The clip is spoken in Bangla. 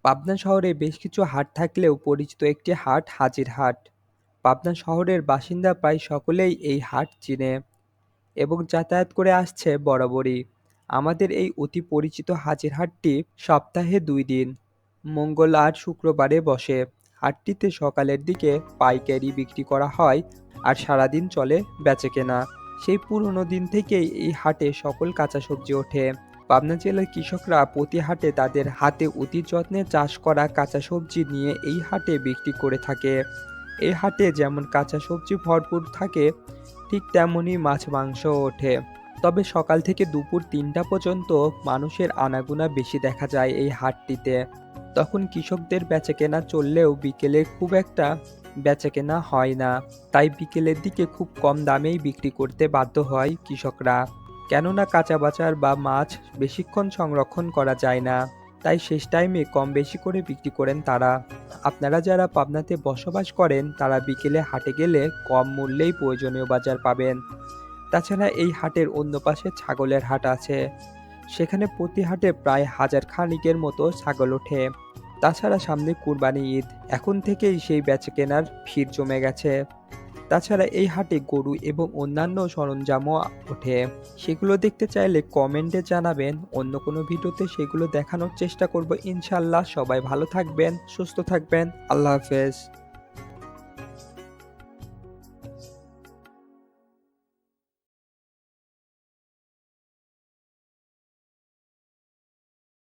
পাবনা শহরে বেশ কিছু হাট থাকলেও পরিচিত একটি হাট হাজির হাট। পাবনা শহরের বাসিন্দা প্রায় সকলেই এই হাট চিনে এবং যাতায়াত করে আসছে বরাবরই। আমাদের এই অতি পরিচিত হাজির হাটটি সপ্তাহে ২ দিন, মঙ্গল আর শুক্রবারে বসে। হাটটিতে সকালের দিকে পাইকারি বিক্রি করা হয় আর সারাদিন চলে বেচাকেনা। সেই পুরনো দিন থেকেই এই হাটে সকল কাঁচা সবজি ওঠে। পাবনা জেলার কৃষকরা প্রতি হাটে তাদের হাতে অতি যত্নে চাষ করা কাঁচা সবজি নিয়ে এই হাটে বিক্রি করে থাকে। এই হাটে যেমন কাঁচা সবজি ভরপুর থাকে, ঠিক তেমনই মাছ মাংসও ওঠে। তবে সকাল থেকে দুপুর ৩টা পর্যন্ত মানুষের আনাগোনা বেশি দেখা যায় এই হাটটিতে। তখন কৃষকদের বেচাকেনা চললেও বিকেলে খুব একটা বেচাকেনা হয় না। তাই বিকেলের দিকে খুব কম দামেই বিক্রি করতে বাধ্য হয় কৃষকরা। কেননা কাঁচা বাজার বা মাছ বেশিক্ষণ সংরক্ষণ করা যায় না। তাই শেষ টাইমে কম বেশি করে বিক্রি করেন তারা। আপনারা যারা পাবনাতে বসবাস করেন তারা বিকেলে হাটে গেলে কম মূল্যেই প্রয়োজনীয় বাজার পাবেন। তাছাড়া এই হাটের অন্য পাশে ছাগলের হাট আছে। সেখানে প্রতি হাটে প্রায় হাজার খানিকের মতো ছাগল ওঠে। তাছাড়া সামনে কুরবানি ঈদ, এখন থেকেই সেই বেচাকেনার ভিড় জমে গেছে। তাছাড়া এই হাটে গরু এবং অন্যান্য সরঞ্জামও ওঠে। সেগুলো দেখতে চাইলে কমেন্টে জানাবেন, অন্য কোনো ভিডিওতে সেগুলো দেখানোর চেষ্টা করব ইনশাল্লাহ। সবাই ভালো থাকবেন, সুস্থ থাকবেন। আল্লাহ হাফেজ।